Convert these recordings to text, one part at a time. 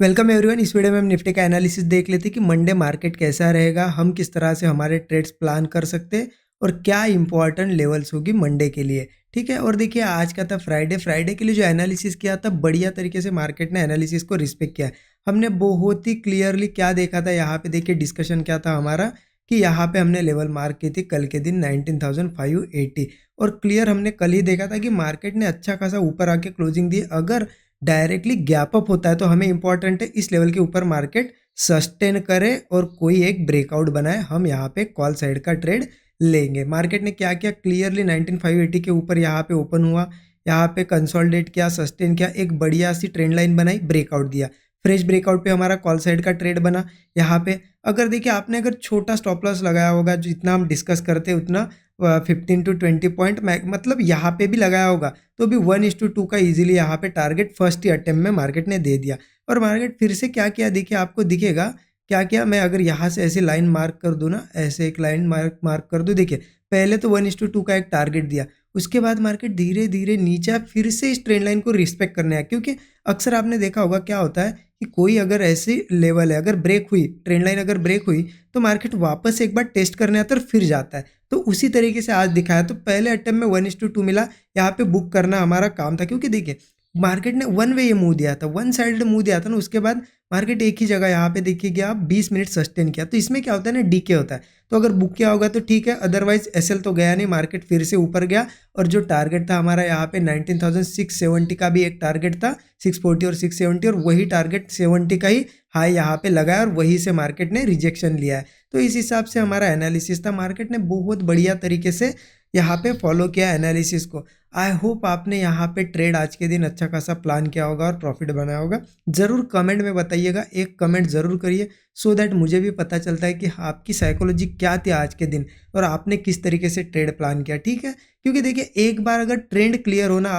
Welcome everyone. इस video में हम निफ्टी का एनालिसिस देख लेते हैं कि मंडे मार्केट कैसा रहेगा, हम किस तरह से हमारे ट्रेड्स प्लान कर सकते हैं और क्या इंपॉर्टेंट लेवल्स होगी मंडे के लिए। ठीक है, और देखिए आज का था फ्राइडे के लिए जो एनालिसिस किया था बढ़िया तरीके से मार्केट ने एनालिसिस को रिस्पेक्ट किया है। हमने बहुत ही क्लियरली क्या देखा था, यहाँ पे देखिए डिस्कशन क्या था हमारा कि यहाँ पे हमने लेवल मार्क की थी कल के दिन 19,580 और क्लियर हमने कल ही देखा था कि मार्केट ने अच्छा खासा ऊपर आके क्लोजिंग दी। अगर डायरेक्टली गैप अप होता है तो हमें इंपॉर्टेंट है इस लेवल के ऊपर मार्केट सस्टेन करे और कोई एक ब्रेकआउट बनाए, हम यहाँ पे कॉल साइड का ट्रेड लेंगे। मार्केट ने क्या किया, क्लियरली 19,580 के ऊपर यहाँ पे ओपन हुआ, यहाँ पे कंसोलिडेट किया, सस्टेन किया, एक बढ़िया सी ट्रेंड लाइन बनाई, ब्रेकआउट दिया। फ्रेश ब्रेकआउट पे हमारा कॉल साइड का ट्रेड बना। यहाँ पे अगर देखिए आपने अगर छोटा स्टॉप लॉस लगाया होगा, जितना हम डिस्कस करते हैं उतना 15 to 20 पॉइंट मतलब यहाँ पे भी लगाया होगा तो भी 1:2 का इजीली यहाँ पे टारगेट फर्स्ट ही अटेम्प्ट में मार्केट ने दे दिया। और मार्केट फिर से क्या किया देखिए, आपको दिखेगा क्या किया। मैं अगर यहाँ से ऐसे लाइन मार्क कर दूँ ना, ऐसे एक लाइन मार्क कर दूँ, देखिए पहले तो 1:2 का एक टारगेट दिया, उसके बाद मार्केट धीरे धीरे नीचे फिर से इस ट्रेंड लाइन को रिस्पेक्ट करने आया। क्योंकि अक्सर आपने देखा होगा क्या होता है कि कोई अगर ऐसी लेवल है, अगर ब्रेक हुई ट्रेंड लाइन, अगर ब्रेक हुई तो मार्केट वापस एक बार टेस्ट करने आता है और फिर जाता है। तो उसी तरीके से आज दिखाया, तो पहले अटेम्प्ट में 1:2 मिला, यहाँ पे बुक करना हमारा काम था। क्योंकि देखिए मार्केट ने वन वे ये मूव दिया था, वन साइड मूव दिया था ना, उसके बाद मार्केट एक ही जगह यहाँ पे देखिए आप 20 मिनट सस्टेन किया। तो इसमें क्या होता है ना, डीके होता है। तो अगर बुक किया होगा तो ठीक है, अदरवाइज एसएल तो गया नहीं, मार्केट फिर से ऊपर गया। और जो टारगेट था हमारा यहाँ पे 19,670 का भी एक टारगेट था, 640 और 670, और वही टारगेट 70 का ही हाई यहाँ पे लगाया और वहीं से मार्केट ने रिजेक्शन लिया है। तो इस हिसाब से हमारा एनालिसिस था, मार्केट ने बहुत बढ़िया तरीके से यहाँ पे फॉलो किया एनालिसिस को। आई होप आपने यहाँ पे ट्रेड आज के दिन अच्छा खासा प्लान किया होगा और प्रॉफिट बनाया होगा। ज़रूर कमेंट में बताइएगा, एक कमेंट ज़रूर करिए सो दैट मुझे भी पता चलता है कि आपकी साइकोलॉजी क्या थी आज के दिन और आपने किस तरीके से ट्रेड प्लान किया। ठीक है, क्योंकि देखिए एक बार अगर ट्रेंड क्लियर होना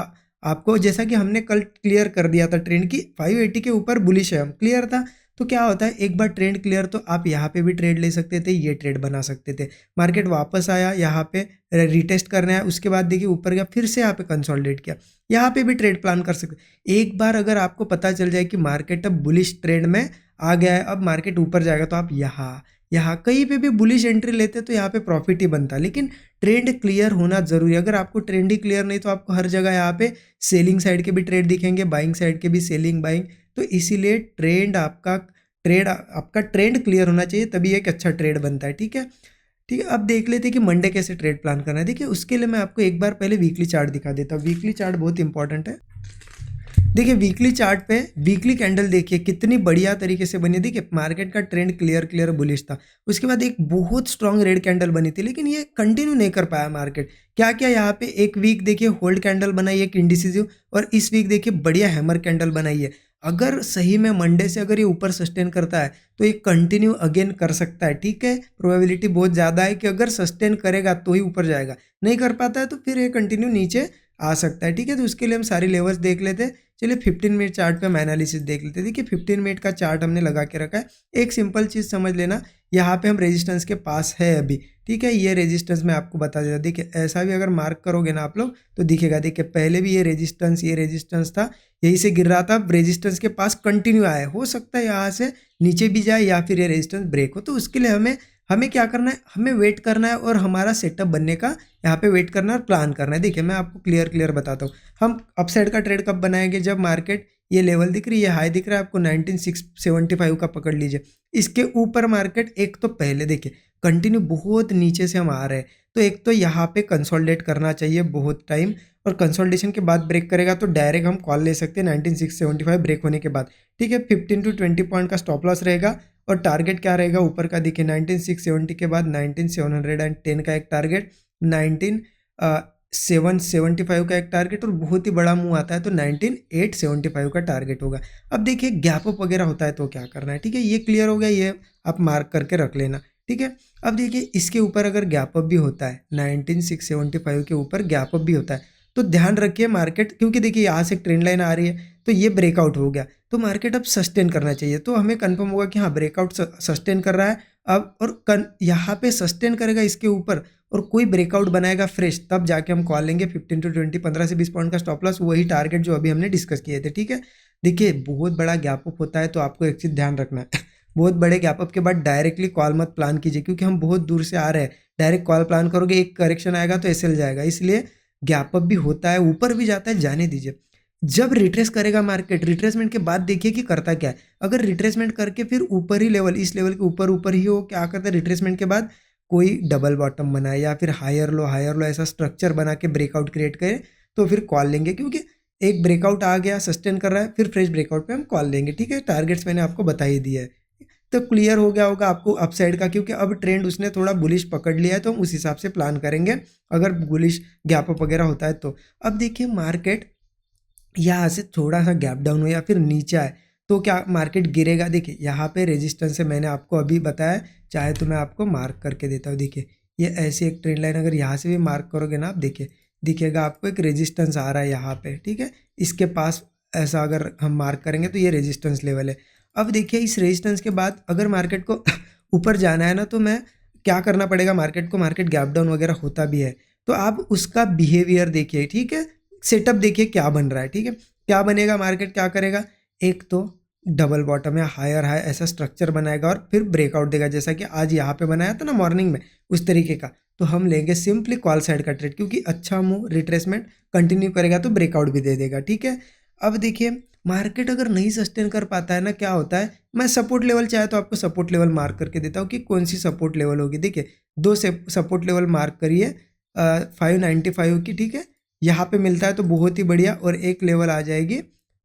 आपको, जैसा कि हमने कल क्लियर कर दिया था ट्रेंड की 580 के ऊपर बुलिश है, हम क्लियर था। तो क्या होता है, एक बार ट्रेंड क्लियर तो आप यहाँ पे भी ट्रेड ले सकते थे, ये ट्रेड बना सकते थे। मार्केट वापस आया, यहाँ पे रिटेस्ट करने आया, उसके बाद देखिए ऊपर गया, फिर से यहाँ पे कंसोलिडेट किया, यहाँ पे भी ट्रेड प्लान कर सकते। एक बार अगर आपको पता चल जाए कि मार्केट अब बुलिश ट्रेड में आ गया है, अब मार्केट ऊपर जाएगा, तो आप यहाँ यहाँ कहीं पे भी बुलिश एंट्री लेते तो यहाँ पे प्रॉफिट ही बनता। लेकिन ट्रेंड क्लियर होना जरूरी है। अगर आपको ट्रेंड ही क्लियर नहीं तो आपको हर जगह यहाँ पे सेलिंग साइड के भी ट्रेड दिखेंगे, बाइंग साइड के भी, सेलिंग बाइंग। तो इसीलिए आपका ट्रेंड क्लियर होना चाहिए, तभी एक अच्छा ट्रेड बनता है। ठीक है, ठीक है। अब देख लेते हैं कि मंडे कैसे ट्रेड प्लान करना है। देखिए उसके लिए मैं आपको एक बार पहले वीकली चार्ट दिखा देता हूँ। वीकली चार्ट बहुत इंपॉर्टेंट है। देखिए वीकली चार्ट पे वीकली कैंडल देखिए कितनी बढ़िया तरीके से बनी। देखिए मार्केट का ट्रेंड क्लियर बुलिश था, उसके बाद एक बहुत स्ट्रांग रेड कैंडल बनी थी, लेकिन ये कंटिन्यू नहीं कर पाया मार्केट। क्या क्या यहाँ पे एक वीक देखिए होल्ड कैंडल बनाई, एक इंडिसिसिव, और इस वीक देखिए बढ़िया हैमर कैंडल बनाई है। अगर सही में मंडे से अगर ये ऊपर सस्टेन करता है तो ये कंटिन्यू अगेन कर सकता है। ठीक है, प्रोबेबिलिटी बहुत ज़्यादा है कि अगर सस्टेन करेगा तो ही ऊपर जाएगा, नहीं कर पाता है तो फिर ये कंटिन्यू नीचे आ सकता है। ठीक है, तो उसके लिए हम सारी लेवल्स देख लेते हैं। चलिए 15 मिनट चार्ट पे हम एनालिसिस देख लेते हैं। देखिए 15 मिनट का चार्ट हमने लगा के रखा है। एक सिंपल चीज़ समझ लेना, यहाँ पे हम रेजिस्टेंस के पास है अभी। ठीक है, ये रेजिस्टेंस मैं आपको बता देता। देखिए ऐसा भी अगर मार्क करोगे ना आप लोग तो दिखेगा। देखिए पहले भी ये रेजिस्टेंस था, यहीं से गिर रहा था, रेजिस्टेंस के पास कंटिन्यू आया। हो सकता है यहाँ से नीचे भी जाए या फिर ये रेजिस्टेंस ब्रेक हो। तो उसके लिए हमें क्या करना है, हमें वेट करना है और हमारा सेटअप बनने का यहाँ पे वेट करना है और प्लान करना है। देखिए मैं आपको क्लियर बताता हूँ। हम अपसाइड का ट्रेड कब बनाएंगे, जब मार्केट ये लेवल दिख रही है, हाई दिख रहा है आपको 19,675 का, पकड़ लीजिए। इसके ऊपर मार्केट एक तो पहले देखिए कंटिन्यू बहुत नीचे से हम आ रहे हैं, तो एक तो यहाँ पे कंसोलिडेट करना चाहिए बहुत टाइम, और कंसोलिडेशन के बाद ब्रेक करेगा तो डायरेक्ट हम कॉल ले सकते हैं 19,675 ब्रेक होने के बाद। ठीक है, 15 to 20 पॉइंट का स्टॉप लॉस रहेगा और टारगेट क्या रहेगा ऊपर का, देखिए 19,670 के बाद 19,710 का एक टारगेट, 19,775 का एक टारगेट, और बहुत ही बड़ा मुंह आता है तो 19,875 का टारगेट होगा। अब देखिए गैप अप वगैरह होता है तो क्या करना है। ठीक है, ये क्लियर हो गया, ये आप मार्क करके रख लेना। ठीक है, अब देखिए इसके ऊपर अगर गैप अप भी होता है, 19,675 के ऊपर गैप अप भी होता है तो ध्यान रखिए मार्केट, क्योंकि देखिए यहाँ से ट्रेंड लाइन आ रही है तो ये ब्रेकआउट हो गया तो मार्केट अब सस्टेन करना चाहिए। तो हमें कंफर्म होगा कि हाँ ब्रेकआउट सस्टेन कर रहा है अब, और यहाँ पे सस्टेन करेगा इसके ऊपर और कोई ब्रेकआउट बनाएगा फ्रेश, तब जाके हम कॉल लेंगे 15 to 20, 15 से 20 पॉइंट का स्टॉप लॉस, वही टारगेट जो अभी हमने डिस्कस किए थे। ठीक है, देखिए बहुत बड़ा गैप अप होता है तो आपको एक चीज़ ध्यान रखना है बहुत बड़े गैप अप के बाद डायरेक्टली कॉल मत प्लान कीजिए, क्योंकि हम बहुत दूर से आ रहे हैं। डायरेक्ट कॉल प्लान करोगे एक करेक्शन आएगा तो एसएल जाएगा, इसलिए गैप अप भी होता है, ऊपर भी जाता है, जाने दीजिए। जब रिट्रेस करेगा मार्केट, रिट्रेसमेंट के बाद देखिए कि करता क्या है। अगर रिट्रेसमेंट करके फिर ऊपर ही लेवल, इस लेवल के ऊपर ऊपर ही हो, क्या करता है रिट्रेसमेंट के बाद कोई डबल बॉटम बनाए या फिर हायर लो ऐसा स्ट्रक्चर बना के ब्रेकआउट क्रिएट करे, तो फिर कॉल लेंगे। क्योंकि एक ब्रेकआउट आ गया, सस्टेन कर रहा है, फिर फ्रेश ब्रेकआउट पे हम कॉल लेंगे। ठीक है, टारगेट्स मैंने आपको बता ही दिया है, तो क्लियर हो गया होगा आपको अपसाइड का। क्योंकि अब ट्रेंड उसने थोड़ा बुलिश पकड़ लिया है तो हम उस हिसाब से प्लान करेंगे, अगर बुलिश गैप अप वगैरह होता है तो। अब देखिए मार्केट यहाँ से थोड़ा सा गैप डाउन हो या फिर नीचे आए तो क्या मार्केट गिरेगा। देखिए यहाँ पे रेजिस्टेंस है, मैंने आपको अभी बताया, चाहे तो मैं आपको मार्क करके देता हूँ। देखिए ये ऐसी एक ट्रेंड लाइन, अगर यहाँ से भी मार्क करोगे ना आप, देखिए दिखेगा आपको एक रेजिस्टेंस आ रहा है यहाँ पे। ठीक है, इसके पास ऐसा अगर हम मार्क करेंगे तो ये रेजिस्टेंस लेवल है। अब देखिए इस रेजिस्टेंस के बाद अगर मार्केट को ऊपर जाना है ना, तो मैं क्या करना पड़ेगा मार्केट को, मार्केट गैप डाउन वगैरह होता भी है तो आप उसका बिहेवियर देखिए। ठीक है, सेटअप देखिए क्या बन रहा है। ठीक है, क्या बनेगा, मार्केट क्या करेगा, एक तो डबल बॉटम या हायर हाई ऐसा स्ट्रक्चर बनाएगा और फिर ब्रेकआउट देगा, जैसा कि आज यहाँ पे बनाया था ना मॉर्निंग में, उस तरीके का। तो हम लेंगे सिंपली कॉल साइड का ट्रेड, क्योंकि अच्छा मूव रिट्रेसमेंट कंटिन्यू करेगा तो ब्रेकआउट भी दे देगा। ठीक है, अब देखिए मार्केट अगर नहीं सस्टेन कर पाता है ना, क्या होता है, मैं सपोर्ट लेवल चाहे तो आपको सपोर्ट लेवल मार्क करके देता हूँ कि कौन सी सपोर्ट लेवल होगी। देखिए दो से सपोर्ट लेवल मार्क करिए 595 की। ठीक है, यहाँ पे मिलता है तो बहुत ही बढ़िया, और एक लेवल आ जाएगी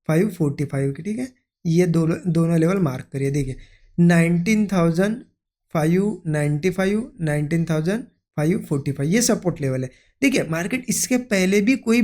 545 की। ठीक है, ये दोनों दोनों लेवल मार्क करिए। देखिए 19,595, 19,545 ये सपोर्ट लेवल है। देखिए मार्केट इसके पहले भी कोई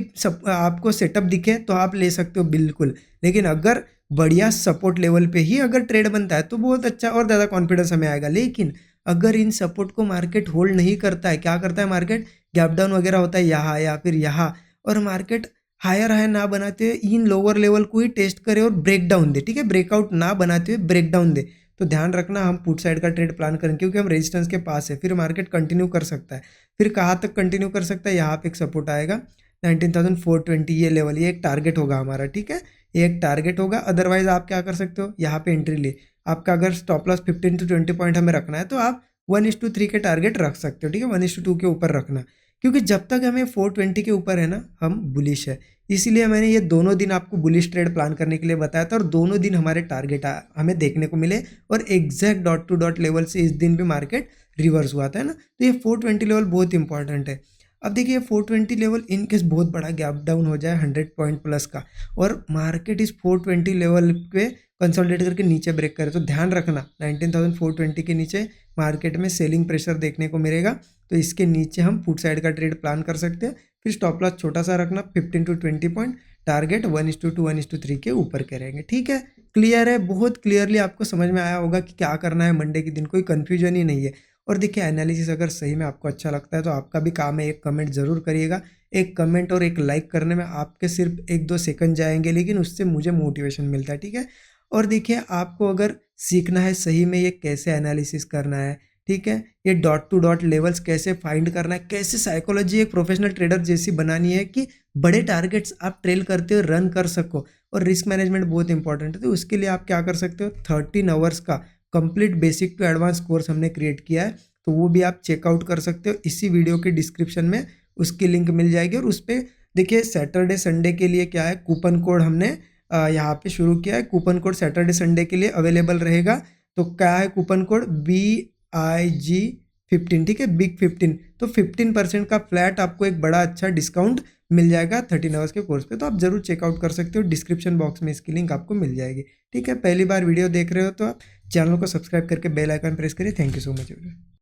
आपको सेटअप दिखे तो आप ले सकते हो बिल्कुल, लेकिन अगर बढ़िया सपोर्ट लेवल पे ही अगर ट्रेड बनता है तो बहुत अच्छा और ज़्यादा कॉन्फिडेंस हमें आएगा। लेकिन अगर इन सपोर्ट को मार्केट होल्ड नहीं करता है, क्या करता है मार्केट, गैप डाउन वगैरह होता है यहाँ या फिर यहाँ, और मार्केट हायर हाई ना बनाते हुए इन लोअर लेवल को ही टेस्ट करे और ब्रेक डाउन दे। ठीक है, ब्रेकआउट ना बनाते हुए ब्रेक डाउन दे, तो ध्यान रखना हम पुट साइड का ट्रेड प्लान करें, क्योंकि हम रेजिस्टेंस के पास है। फिर मार्केट कंटिन्यू कर सकता है, फिर कहाँ तक कंटिन्यू कर सकता है, यहाँ पे एक सपोर्ट आएगा 19,420 ये लेवल, ये एक टारगेट होगा हमारा। ठीक है, ये एक टारगेट होगा। अदरवाइज आप क्या कर सकते हो, यहाँ पे एंट्री ले, आपका अगर स्टॉप लॉस 15 to 20 पॉइंट हमें रखना है तो आप 1:3 के टारगेट रख सकते हो। ठीक है, 1:2 के ऊपर रखना, क्योंकि जब तक हमें 420 के ऊपर है ना, हम बुलिश है। इसीलिए मैंने ये दोनों दिन आपको बुलिश ट्रेड प्लान करने के लिए बताया था, और दोनों दिन हमारे टारगेट हमें देखने को मिले, और exact dot to dot level से इस दिन भी मार्केट रिवर्स हुआ था, है ना। तो ये 420 लेवल बहुत इंपॉर्टेंट है। अब देखिए 420 लेवल इनकेस बहुत बड़ा गैप डाउन हो जाए 100 पॉइंट प्लस का, और मार्केट इस 420 लेवल पे कंसोलिडेट करके नीचे ब्रेक करे, तो ध्यान रखना 19,420 के नीचे मार्केट में सेलिंग प्रेशर देखने को मिलेगा। तो इसके नीचे हम पुट साइड का ट्रेड प्लान कर सकते हैं। फिर स्टॉप लॉस छोटा सा रखना 15 to 20 पॉइंट, टारगेट 1:2 1:3 के ऊपर के रहेंगे। ठीक है, क्लियर है, बहुत क्लियरली आपको समझ में आया होगा कि क्या करना है मंडे के दिन, कोई कन्फ्यूजन ही नहीं है। और देखिए एनालिसिस अगर सही में आपको अच्छा लगता है तो आपका भी काम है, एक कमेंट ज़रूर करिएगा। एक कमेंट और एक लाइक करने में आपके सिर्फ 1-2 सेकंड जाएंगे, लेकिन उससे मुझे मोटिवेशन मिलता है। ठीक है, और देखिए आपको अगर सीखना है सही में ये कैसे एनालिसिस करना है, ठीक है, ये डॉट टू डॉट लेवल्स कैसे फाइंड करना है, कैसे साइकोलॉजी एक प्रोफेशनल ट्रेडर जैसी बनानी है कि बड़े टारगेट्स आप ट्रेल करते हुए रन कर सको, और रिस्क मैनेजमेंट बहुत इंपॉर्टेंट है। तो उसके लिए आप क्या कर सकते हो, 13 आवर्स का complete basic to advance course हमने क्रिएट किया है, तो वो भी आप चेकआउट कर सकते हो। इसी वीडियो के डिस्क्रिप्शन में उसकी लिंक मिल जाएगी, और उस पर देखिए सैटरडे संडे के लिए क्या है, कूपन कोड हमने यहाँ पे शुरू किया है। कूपन कोड सैटरडे संडे के लिए अवेलेबल रहेगा। तो क्या है कूपन कोड, BIG15। ठीक है, बिग 15, तो 15% का फ्लैट आपको एक बड़ा अच्छा डिस्काउंट मिल जाएगा 13 आवर्स के कोर्स पे। तो आप जरूर चेकआउट कर सकते हो, डिस्क्रिप्शन बॉक्स में इसकी लिंक आपको मिल जाएगी। ठीक है, पहली बार वीडियो देख रहे हो तो आप चैनल को सब्सक्राइब करके बेल आइकन प्रेस करिए। Thank you so much.